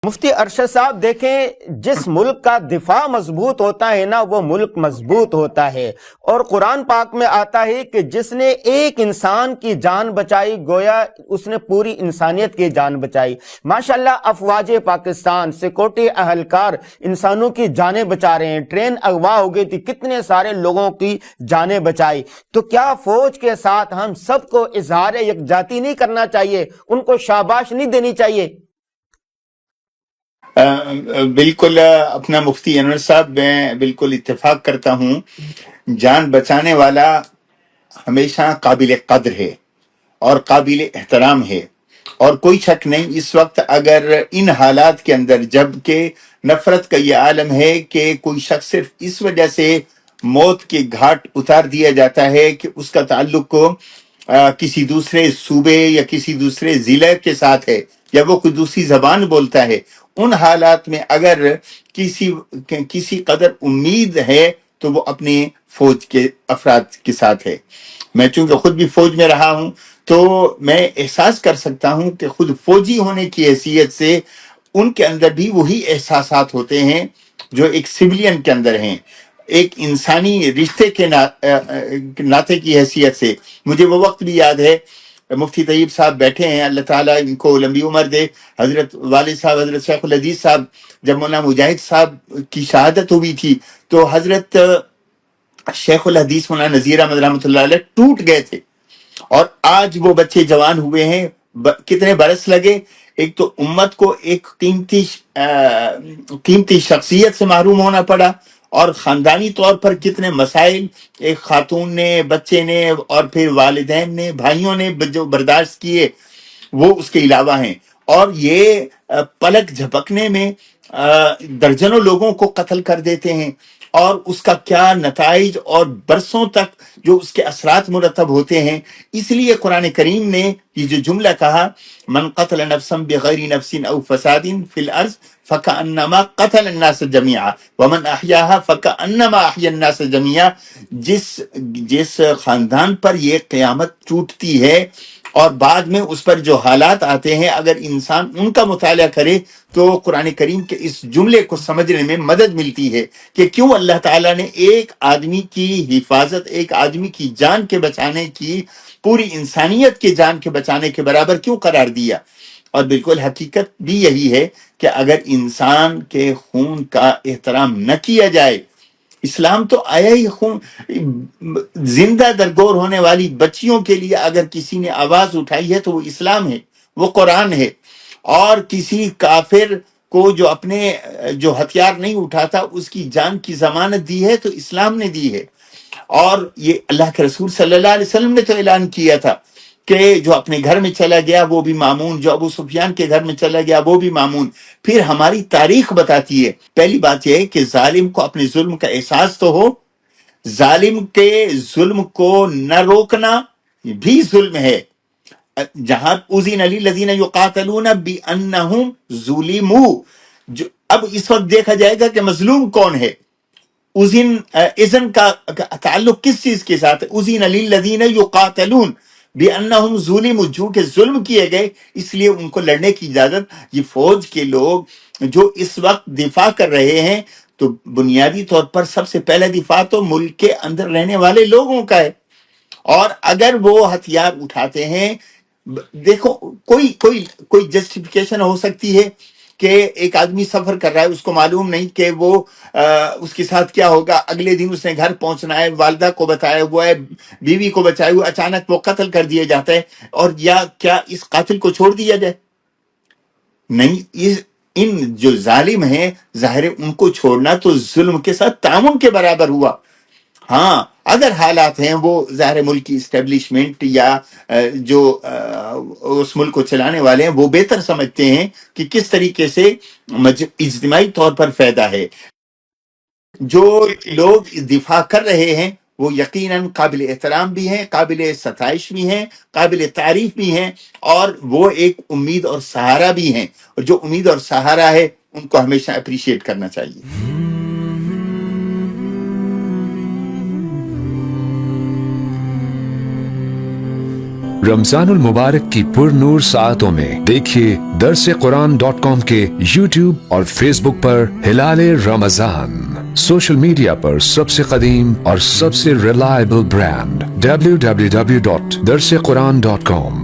مفتی ارشد صاحب دیکھیں، جس ملک کا دفاع مضبوط ہوتا ہے نا وہ ملک مضبوط ہوتا ہے، اور قرآن پاک میں آتا ہے کہ جس نے ایک انسان کی جان بچائی گویا اس نے پوری انسانیت کی جان بچائی۔ ماشاءاللہ افواج پاکستان سیکورٹی اہلکار انسانوں کی جانیں بچا رہے ہیں، ٹرین اغوا ہو گئی تھی، کتنے سارے لوگوں کی جانیں بچائی۔ تو کیا فوج کے ساتھ ہم سب کو اظہار یکجہتی نہیں کرنا چاہیے، ان کو شاباش نہیں دینی چاہیے؟ بالکل اپنا مفتی انور صاحب میں بالکل اتفاق کرتا ہوں۔ جان بچانے والا ہمیشہ قابل قدر ہے اور قابل احترام ہے، اور کوئی شک نہیں اس وقت اگر ان حالات کے اندر جب کہ نفرت کا یہ عالم ہے کہ کوئی شخص صرف اس وجہ سے موت کے گھاٹ اتار دیا جاتا ہے کہ اس کا تعلق کو کسی دوسرے صوبے یا کسی دوسرے ضلع کے ساتھ ہے یا وہ کوئی دوسری زبان بولتا ہے، ان حالات میں اگر کسی قدر امید ہے تو وہ اپنے فوج کے افراد کے ساتھ ہے۔ میں چونکہ خود بھی فوج میں رہا ہوں تو میں احساس کر سکتا ہوں کہ خود فوجی ہونے کی حیثیت سے ان کے اندر بھی وہی احساسات ہوتے ہیں جو ایک سویلین کے اندر ہیں، ایک انسانی رشتے کے ناطے کی حیثیت سے۔ مجھے وہ وقت بھی یاد ہے، مفتی طیب صاحب بیٹھے ہیں، اللہ تعالیٰ ان کو لمبی عمر دے، حضرت والد صاحب حضرت شیخ الحدیث صاحب جب مولانا مجاہد صاحب کی شہادت ہوئی تھی تو حضرت شیخ الحدیث مولانا نذیر احمد رحمۃ اللہ علیہ ٹوٹ گئے تھے، اور آج وہ بچے جوان ہوئے ہیں۔ کتنے برس لگے؟ ایک تو امت کو ایک قیمتی شخصیت سے محروم ہونا پڑا، اور خاندانی طور پر کتنے مسائل ایک خاتون نے، بچے نے، اور پھر والدین نے، بھائیوں نے جو برداشت کیے وہ اس کے علاوہ ہیں، اور یہ پلک جھپکنے میں درجنوں لوگوں کو قتل کر دیتے ہیں، اور اس کا کیا نتائج اور برسوں تک جو اس کے اثرات مرتب ہوتے ہیں۔ اس لیے قرآن کریم نے یہ جو جملہ کہا، من قتل نفسا بغیر نفس او فساد فی الارض فکأنما قتل الناس جميعا ومن احیاها فکأنما احیا الناس جميعا، جس خاندان پر یہ قیامت ٹوٹتی ہے اور بعد میں اس پر جو حالات آتے ہیں، اگر انسان ان کا مطالعہ کرے تو قرآن کریم کے اس جملے کو سمجھنے میں مدد ملتی ہے کہ کیوں اللہ تعالیٰ نے ایک آدمی کی حفاظت، ایک آدمی کی جان کے بچانے کی پوری انسانیت کے جان کے بچانے کے برابر کیوں قرار دیا۔ اور بالکل حقیقت بھی یہی ہے کہ اگر انسان کے خون کا احترام نہ کیا جائے، اسلام تو آیا ہی خون، زندہ درگور ہونے والی بچیوں کے لیے اگر کسی نے آواز اٹھائی ہے تو وہ اسلام ہے، وہ قرآن ہے، اور کسی کافر کو جو اپنے جو ہتھیار نہیں اٹھاتا اس کی جان کی ضمانت دی ہے تو اسلام نے دی ہے۔ اور یہ اللہ کے رسول صلی اللہ علیہ وسلم نے تو اعلان کیا تھا کہ جو اپنے گھر میں چلا گیا وہ بھی مامون، جو ابو سفیان کے گھر میں چلا گیا وہ بھی مامون۔ پھر ہماری تاریخ بتاتی ہے، پہلی بات یہ ہے کہ ظالم کو اپنے ظلم کا احساس تو ہو، ظالم کے ظلم کو نہ روکنا بھی ظلم ہے۔ جہاں اذن للذین یقاتلون بانہم ظلموا، اب اس وقت دیکھا جائے گا کہ مظلوم کون ہے۔ اذن کا تعلق کس چیز کے ساتھ ہے؟ اذن للذین یقاتلون بانہم ظلموا، جو کہ ظلم کیے گئے اس لیے ان کو لڑنے کی اجازت۔ یہ فوج کے لوگ جو اس وقت دفاع کر رہے ہیں تو بنیادی طور پر سب سے پہلا دفاع تو ملک کے اندر رہنے والے لوگوں کا ہے، اور اگر وہ ہتھیار اٹھاتے ہیں، دیکھو کوئی جسٹیفیکیشن ہو سکتی ہے کہ ایک آدمی سفر کر رہا ہے، اس کو معلوم نہیں کہ وہ اس کے ساتھ کیا ہوگا، اگلے دن اس نے گھر پہنچنا ہے، والدہ کو بتایا ہوا ہے، بیوی کو بچائے ہوئے، اچانک وہ قتل کر دیا جاتا ہے، اور یا کیا اس قاتل کو چھوڑ دیا جائے؟ نہیں، ان جو ظالم ہیں ظاہر ان کو چھوڑنا تو ظلم کے ساتھ تعاون کے برابر ہوا۔ ہاں اگر حالات ہیں وہ ظاہر ملک کی اسٹیبلشمنٹ یا جو اس ملک کو چلانے والے ہیں وہ بہتر سمجھتے ہیں کہ کس طریقے سے اجتماعی طور پر فائدہ ہے۔ جو لوگ دفاع کر رہے ہیں وہ یقیناً قابل احترام بھی ہیں، قابل ستائش بھی ہیں، قابل تعریف بھی ہیں، اور وہ ایک امید اور سہارا بھی ہیں، اور جو امید اور سہارا ہے ان کو ہمیشہ اپریشیٹ کرنا چاہیے۔ رمضان المبارک کی پر نور ساعتوں میں دیکھیے درسقرآن.com کے YouTube اور فیس بک پر ہلال رمضان. سوشل میڈیا پر سب سے قدیم اور سب سے ریلائبل برانڈ www.درسقرآن.com.